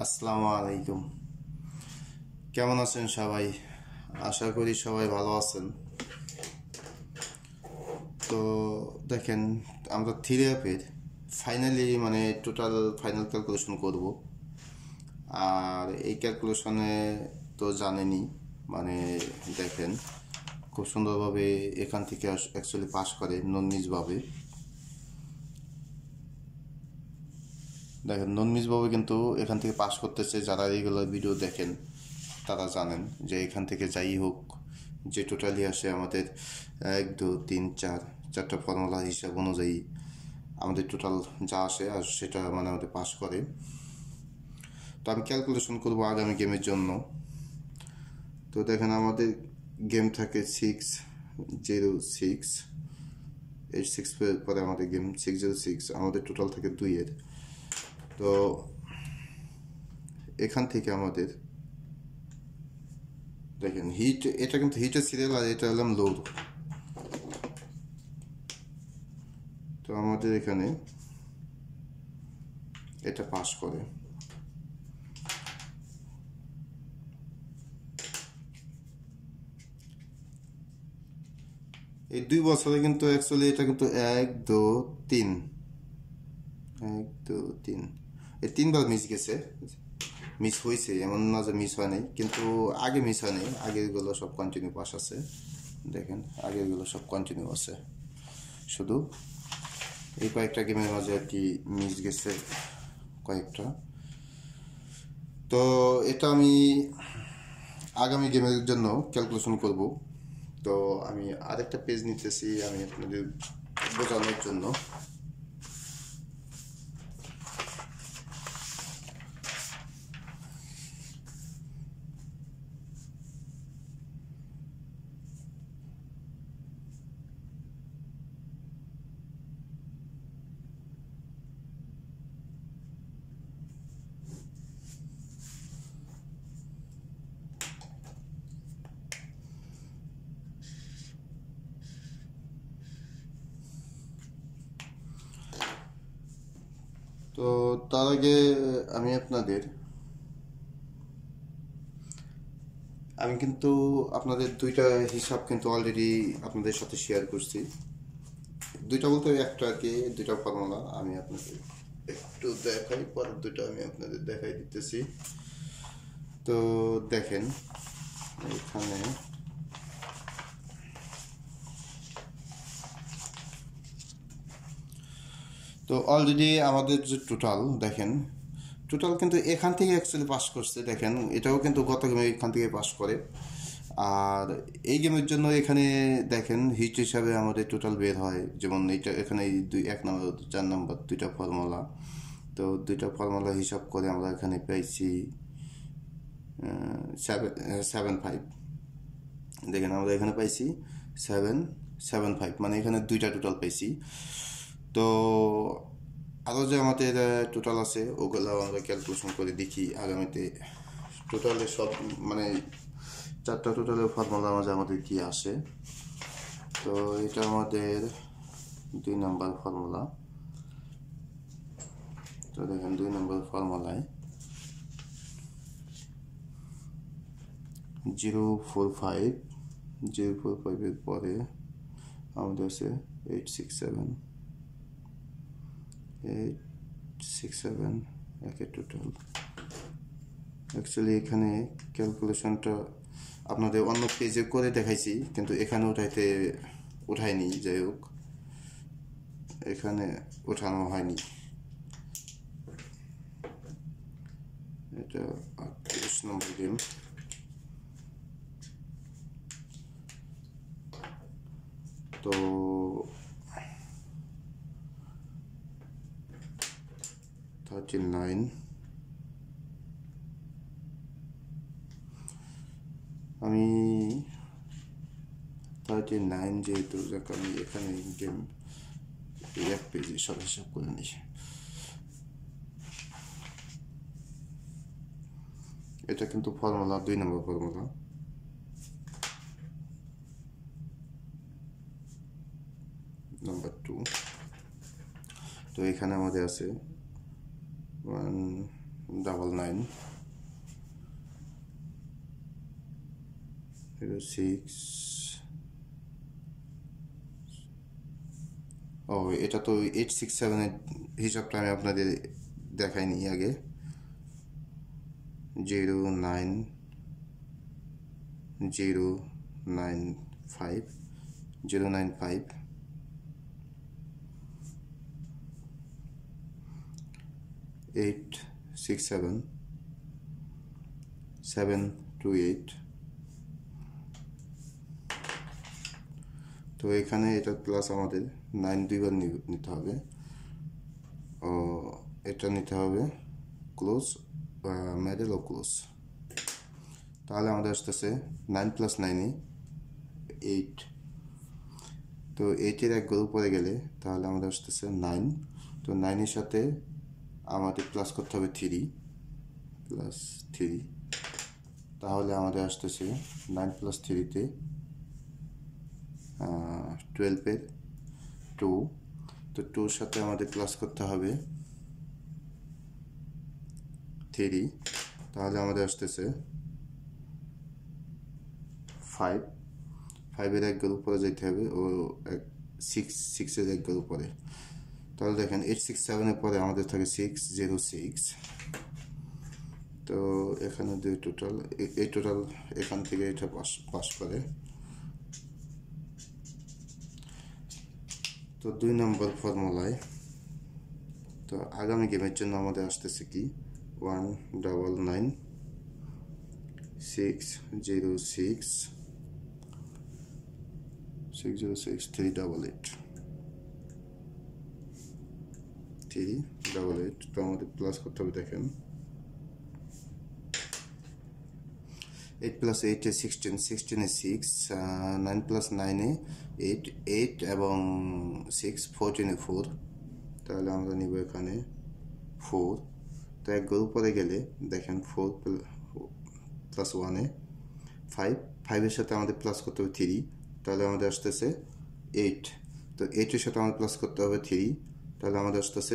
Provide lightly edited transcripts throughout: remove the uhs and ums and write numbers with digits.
আসসালামু আলাইকুম। কেমন আছেন সবাই? আশা করি সবাই ভালো আছেন। তো দেখেন, আমরা থ্রি অ্যাপের ফাইনালি টোটাল ফাইনাল ক্যালকুলেশন করব। আর এই ক্যালকুলেশনে তো জানেনই, মানে দেখেন খুব সুন্দরভাবে এখান থেকে অ্যাকচুয়ালি পাস করে ননমিজভাবে। দেখেন ননমিজভাবে কিন্তু এখান থেকে পাস করতেছে। যারা রেগুলার ভিডিও দেখেন তারা জানেন যে এখান থেকে যাই হোক, যে টোটালি আসে আমাদের 1 2 3 4 চারটা ফর্মুলা হিসাব অনুযায়ী আমাদের টোটাল যা আসে আর সেটা আমাদের পাস করে। তো আমি ক্যালকুলেশন করব আগামী গেমের জন্য। তো দেখেন আমাদের গেম থাকে 606, এই 6 পরে আমাদের গেম 606, আমাদের টোটাল থাকে 2-এর। তো এখান থেকে আমাদের দেখেন হিট, এটা কিন্তু হিটের সিরিয়াল আর এটা হলাম লোড। তো আমাদের এখানে এটা পাস করে। এই 2 বছরে কিন্তু অ্যাকচুয়ালি এটা কিন্তু 1 2 3 এই 3বার মিস গেছে, মিস হয়েছে, এমন না যে মিস হয় নাই, কিন্তু আগে মিস হয় নাই। আগেরগুলো সব কন্টিনিউ পাস আছে। দেখেন আগেরগুলো সব কন্টিনিউ আছে, শুধু এই কয়েকটা গেমের মাঝে আর কি মিস গেছে কয়েকটা। তো এটা আমি আগামী গেমের জন্য ক্যালকুলেশন করব। তো আমি আরেকটা পেজ নিতেছি আমি আপনাদের বোঝানোর জন্য। তো তার আগে আমি কিন্তু আপনাদের দুইটা হিসাব কিন্তু অলরেডি আপনাদের সাথে শেয়ার করছি। দুইটা বলতে একটা আর কি, দুইটা ফর্মুলা আমি আপনাদের একটু দেখাই, পরের দুইটা আমি আপনাদের দেখাই দিতেছি। তো দেখেন এখানে তো অলরেডি আমাদের যে টোটাল দেখেন, টোটাল কিন্তু এখান থেকে অ্যাকচুয়ালি পাস করছে। দেখেন এটাও কিন্তু গত গেমে এখান থেকে পাস করে। আর এই গেমের জন্য এখানে দেখেন হিট হিসাবে আমাদের টোটাল বের হয়, যেমন এইটা এখানে 1 নম্বর 4 নম্বর দুইটা ফর্মুলা। তো দুইটা ফর্মুলা হিসাব করে আমরা এখানে পাইছি 775। দেখেন আমরা এখানে পাইছি 775, মানে এখানে দুইটা টোটাল পাইছি। তো আরও যে আমাদের টোটাল আছে ওগুলো আমরা ক্যালকুলেশন করে দেখি আগামীতে টোটালে সব, মানে চারটা টোটালের ফর্মুলার মাঝে আমাদের কি আসে। তো এটা আমাদের 2 নম্বর ফর্মুলা। তো দেখেন 2 নম্বর ফর্মুলায় 045 পরে আমাদের আছে 867 একের টোটাল। অ্যাকচুয়ালি এখানে ক্যালকুলেশনটা আপনাদের অন্য পেজে করে দেখাইছি, কিন্তু এখানে উঠায়নি। যাই হোক, এখানে ওঠানো হয়নি। এটা 38 নম্বর গেম। তো আমি 39 যেহেতু, যাক আমি এখানে গেম এক পেজে সব হিসাব করে নিই। এটা কিন্তু ফর্মুলা 2 নম্বর ফর্মুলা। নাম্বার 2। তো এখানে আমাদের আছে 99 06 ও এটা তো 867 এর হিসাবটা আমি আপনাদের দেখাইনি আগে 09095 867 728 তো এখানে এটা প্লাস আমাদের 9 দুইবার নিতে হবে ও এটা নিতে হবে ক্লোজ মিডল ও ক্লোজ তাহলে আমাদের আসতেছে 9 + 9 8 তো 8 এর এক গরু পরে গেলে তাহলে আমাদের আসতেছে 9 তো 9 এর সাথে আমাদের প্লাস করতে হবে 3 তাহলে আমাদের আসতেছে 9 + 3 তে 12 এর 2 তো 2 এর সাথে আমাদের প্লাস করতে হবে 3 তাহলে আমাদের আসতেছে 5 এর এক গরু পরে যেতে হবে ও 6 এর এক গরু পরে তাহলে দেখেন 867 এর পরে আমাদের থাকে 606 তো এখানে দুই টোটাল এই টোটাল এখান থেকে এটা পাস করে তো 2 নম্বর ফর্মুলায় তো আগামী গেমের জন্য আমাদের আসতেছে কি 199 606 388 তো আমাদের প্লাস করতে হবে দেখেন 8 + 8 এ 16 16 এ 6 9 + 9 এ 8 8 এবং 6 14 এ 4 তাহলে আমরা নিব এখানে 4 তো এক গরু পরে গেলে দেখেন 4 + 1 এ 5 এর সাথে আমাদের প্লাস করতে হবে 3 তাহলে আমাদের আসতেছে 8 তো 8 এর সাথে আমাদের প্লাস করতে হবে 3 তাহলে আমাদের আসতেছে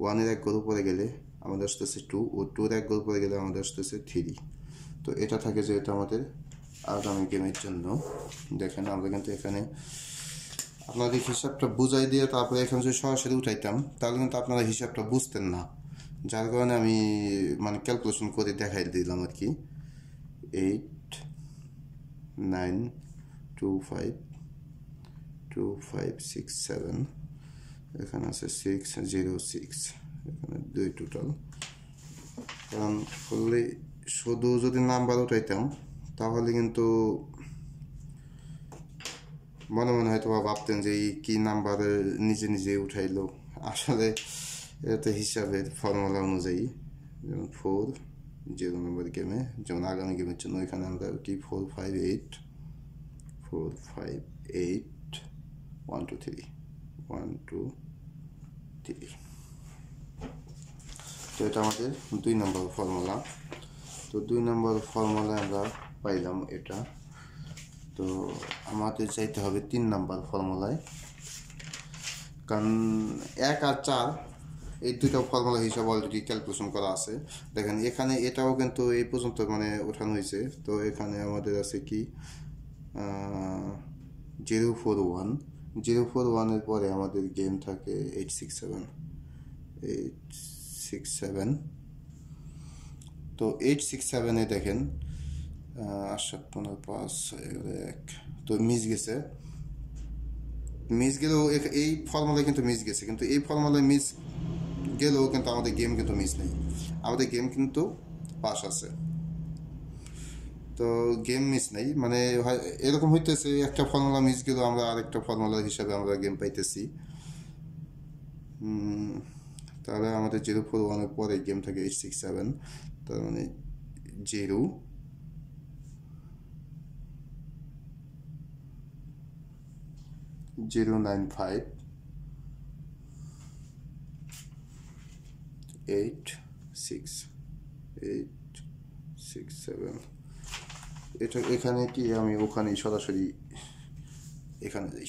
1 এর এক গরু পরে গেলে আমাদের আসতেছে 2 ও 2 এর এক গরু পরে গেলে আমাদের আসতেছে 3 তো এটা থাকে যেহেতু আমাদের আগামী গেমের জন্য দেখেন আমরা কিন্তু এখানে আপনাদের হিসাবটা বুঝাই দিয়ে তারপরে এখানে যদি সরাসরি উঠাইতাম তাহলে কিন্তু আপনারা হিসাবটা বুঝতেন না যার কারণে আমি মানে ক্যালকুলেশন করে দেখাই দিলাম আর কি 8 9 2 5 2 5 6 7 এখানে আছে 606 এখানে 2 টোটাল কারণ করলে শুধু যদি নাম্বার উঠাইতাম তাহলে কিন্তু মনে মনে হয়তো ভাবতেন যে কি নাম্বার নিজে উঠাইলো আসলে এটা হিসাবের ফর্মুলা অনুযায়ী যেমন 4 0 নম্বর গেমে যেমন আগামী গেমের জন্য এখানে আমরা কি 4 5 8 1 2 3 1 2 3 তো এটা আমাদের 2 নম্বর ফর্মুলা তো 2 নম্বর ফর্মুলা আমরা পাইলাম এটা তো আমাদের চাইতে হবে 3 নম্বর ফর্মুলায় কারণ 1 আর 4 এই দুটো ফর্মুলা হিসাবে অলরেডি ক্যালকুলেশন করা আছে দেখেন এখানে এটাও কিন্তু এই পর্যন্ত মানে ওঠানো হয়েছে তো এখানে আমাদের আছে কি 041 এর পরে আমাদের গেম থাকে 867 তো 867 এ দেখেন 8 7 5 1 তো মিস গেলেও এই ফর্মুলায় কিন্তু মিস গেছে কিন্তু এই ফর্মুলায় মিস গেলেও কিন্তু আমাদের গেম কিন্তু মিস নেই আমাদের গেম কিন্তু পাস আছে তো গেম মিস নেই মানে এরকম হইতেছে একটা ফর্মুলা মিস গেলেও আমরা আরেকটা ফর্মুলা হিসাবে আমরা গেম পাইতেছি তাহলে আমাদের 041 এর পরে গেম থাকে 867 তার মানে 0 095 8 6 7 এটা এখানে কি আমি ওখানে সরাসরি এখানে যাই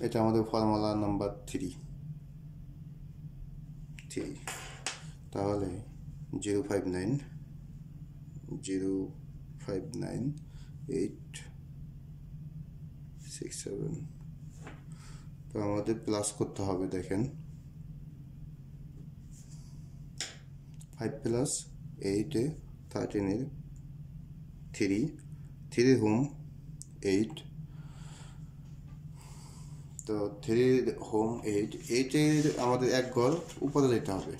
এটা আমাদের ফর্মুলা নাম্বার 3 3 তাহলে 059 867 তো আমাদের প্লাস করতে হবে দেখেন 5 প্লাস 8 এ 13 এর 3 হোম 8 তো 3 হোম 8 এর আমাদের এক ঘর উপরে যেতে হবে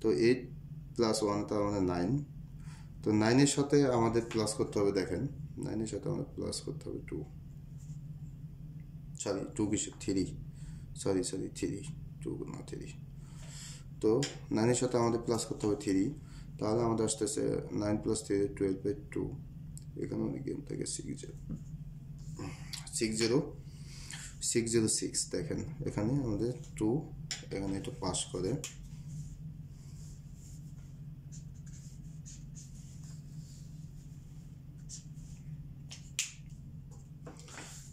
তো 8 প্লাস 1 তার মানে 9 তো 9 এর সাথে আমাদের প্লাস করতে হবে দেখেন 9 এর সাথে আমাদের প্লাস করতে হবে 2 সরি 2 কি 3 সরি 3 2 না 3 তো 9 এর সাথে আমাদের প্লাস করতে হবে 3 তাহলে আমাদের আসতেছে 9 প্লাস 3 12/2 এখানে গেম থেকে 606 দেখেন এখানে আমাদের 2 এখানে এটা পাস করে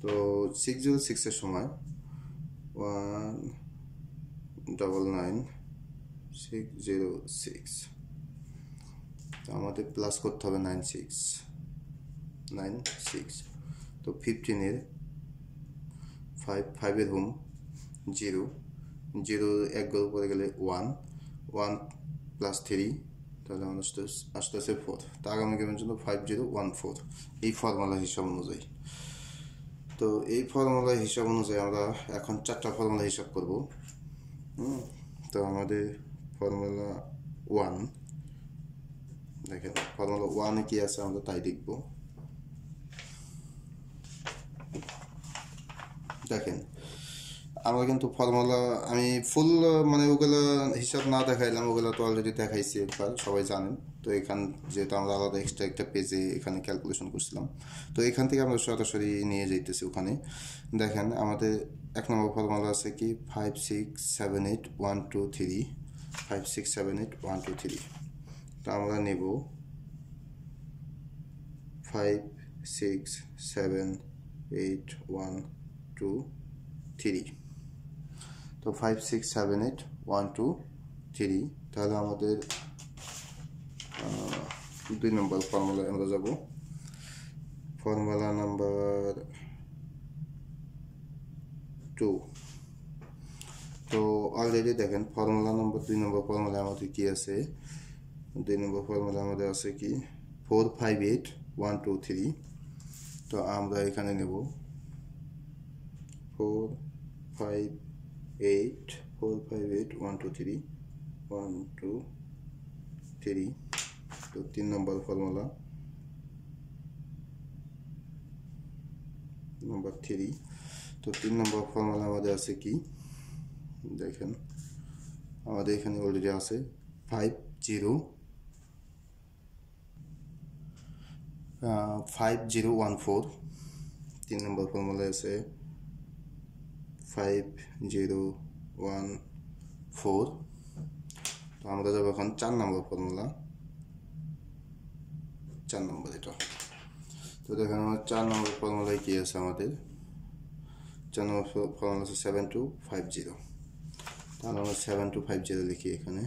তো 606 এর সময় 199,606 তো আমাদের প্লাস করতে হবে 96 তো 15 এর 5 এর হোম 0 এক ঘর উপরে গেলে 1 প্লাস 3 তাহলে আমাদের আসতেছে 4 তো আগামী গেমের জন্য 5014 এই ফর্মুলা হিসাব অনুযায়ী তো এই ফর্মুলা হিসাব অনুযায়ী আমরা এখন 4টা ফর্মুলা হিসাব করব তো আমাদের ফর্মুলা 1 দেখেন ফর্মুলা 1 এ কি আছে আমরা তাই দেখব দেখেন আমরা কিন্তু ফর্মুলা আমি ফুল মানে ওগুলো হিসাব না দেখাইলাম ওগুলো তো অলরেডি দেখাইছি একবার সবাই জানেন তো এখান যেহেতু আমরা আলাদা এক্সট্রা একটা পেজে এখানে ক্যালকুলেশন করছিলাম তো এখান থেকে আমরা সরাসরি নিয়ে যাইতেছি ওখানে দেখেন আমাদের 1 নম্বর ফর্মুলা আছে কি 5678 1 2 3 তো আমরা নেব 5678 1 2 3 তো 5678 1 2 3 তাহলে আমাদের 2 নম্বর ফর্মুলায় আমরা যাব ফর্মুলা নাম্বার 2 তো অলরেডি দেখেন ফর্মুলা নাম্বার 2 নম্বর ফর্মুলা আমাদের কি আছে 2 নম্বর ফর্মুলা আমাদের আছে কি 458 1 2 3 তো আমরা এখানে নেব 458 1 2 3 1 2 3 তো 3 নম্বর ফর্মুলা নাম্বার 3 তো 3 নম্বর ফর্মুলা আমাদের আছে কি দেখেন আমাদের এখানে অলরেডি আছে 5014 3 নম্বর ফর্মুলা আছে 5014 তো আমরা যাব এখন 4 নম্বর ফর্মুলা 4 নম্বর এটা তো দেখেন আমার 4 নম্বর ফর্মুলায় কি আছে আমাদের 4 নম্বর ফর্মুলা আছে 7250 তাহলে আমরা 7250 লিখি এখানে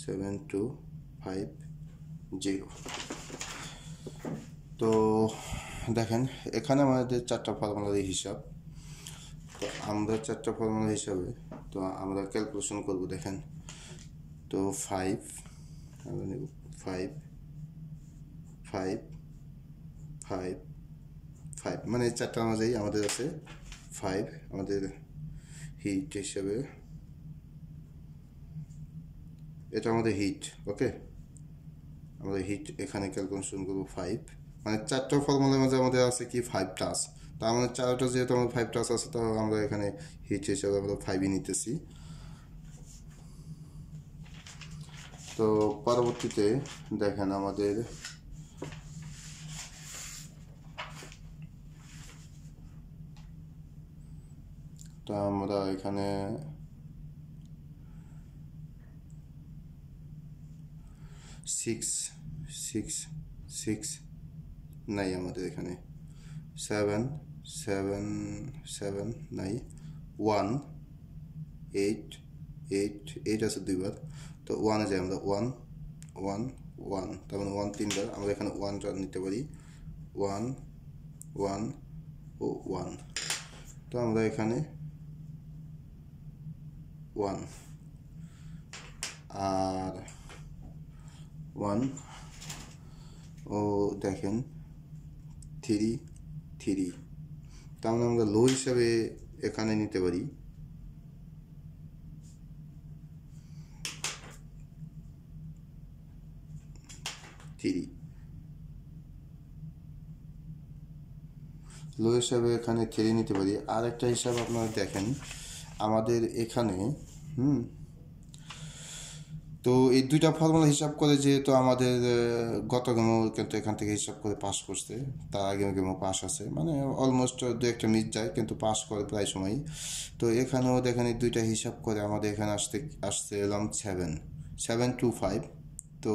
7250 তো দেখেন এখানে আমাদের 4টা ফর্মুলার হিসাব তো আমরা 4টা ফর্মুলা হিসাবে তো আমরা ক্যালকুলেশন করব দেখেন তো 5 আমরা নেব 5 মানে 4টা অনুযায়ী আমাদের আছে 5 আমাদের হিট হিসাবে এটা আমাদের হিট ওকে আমাদের হিট এখানে ক্যালকুলেশন করব 5 মানে 4টা ফর্মুলার মধ্যে আমাদের আছে কি 5 টাস তার মানে 4টা যেহেতু আমাদের 5 টাস আছে তো আমরা এখানে হিট হিসাবে আমরা 5ই নিতেছি তো পরবর্তীতে দেখেন আমাদের তো আমরা এখানে 6 নাই আমাদের এখানে 7 নাই 1 8 8 আছে দুইবার, তো 1-এ যাই আমরা, 1 1 1, তার মানে 1 তিনবার, আমরা এখানে 1টা নিতে পারি, 1 1 ও 1, তো আমরা এখানে 1 আর 1 ও দেখেন 3 3, তার মানে আমরা লো হিসাবে এখানে নিতে পারি 3, লো হিসাবে এখানে 3 নিতে পারি। আর একটা হিসাব আপনারা দেখেন আমাদের এখানে, তো এই দুইটা ফর্মুলা হিসাব করে যেহেতু আমাদের গত গেমও কিন্তু এখান থেকে হিসাব করে পাস করছে, তার আগে গেমও পাস আছে, মানে অলমোস্ট দু একটা মিস যায় কিন্তু পাস করে প্রায় সময়। তো এখানেও দেখেন এই দুইটা হিসাব করে আমাদের এখানে আসতে এলাম 7-7-2-5, তো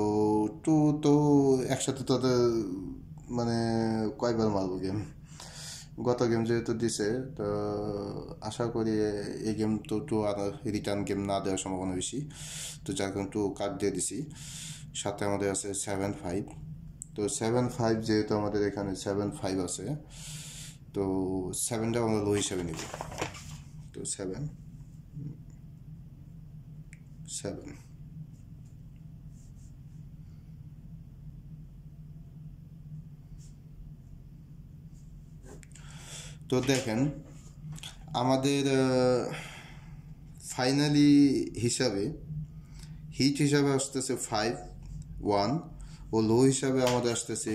2 তো একসাথে তাদের মানে কয়বার মারবো গেম, গত গেম যেহেতু দিছে, তো আশা করি এই গেম তো আর রিটার্ন গেম না দেওয়ার সম্ভাবনা বেশি, তো যার কারণে 2 কার্ড দিয়ে দিছি। সাথে আমাদের আছে 7-5, তো 7-5 যেহেতু আমাদের এখানে 7-5 আছে, তো 7টা আমরা লো হিসাবে নিব, তো 7 7, তো দেখেন আমাদের ফাইনালি হিসাবে হিট হিসাবে আসতেছে 5-1, ও লো হিসাবে আমাদের আসতেছে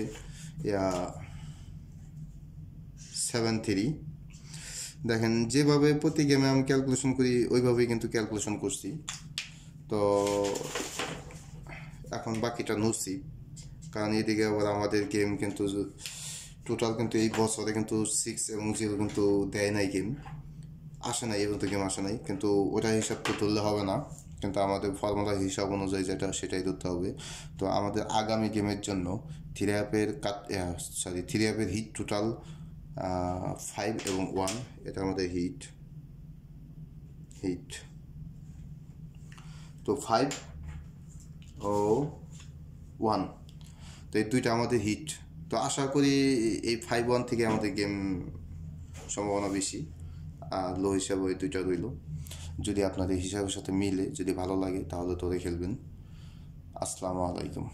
7-3। দেখেন যেভাবে প্রতি গেমে আমি ক্যালকুলেশন করি ওইভাবেই কিন্তু ক্যালকুলেশন করছি, তো এখন বাকিটা নড়ছি, কারণ এদিকে আবার আমাদের গেম কিন্তু টোটাল কিন্তু এই বছরে কিন্তু 6 এবং 0 কিন্তু দেয় নাই, গেম আসে নাই, এবার তো গেম আসে নাই, কিন্তু ওটা হিসাব তো ধরলে হবে না, কিন্তু আমাদের ফর্মুলা হিসাব অনুযায়ী যেটা সেটাই ধরতে হবে। তো আমাদের আগামী গেমের জন্য 3 অ্যাপের হিট টোটাল 5 এবং 1, এটা আমাদের হিট, তো 5 ও 1, তো এই দুইটা আমাদের হিট। তো আশা করি এই 5-1 থেকে আমাদের গেম সম্ভাবনা বেশি, আর লো হিসাবে ওই দুইটা রইল। যদি আপনাদের হিসাবের সাথে মিলে, যদি ভালো লাগে তাহলে তোরে খেলবেন। আসসালামু আলাইকুম।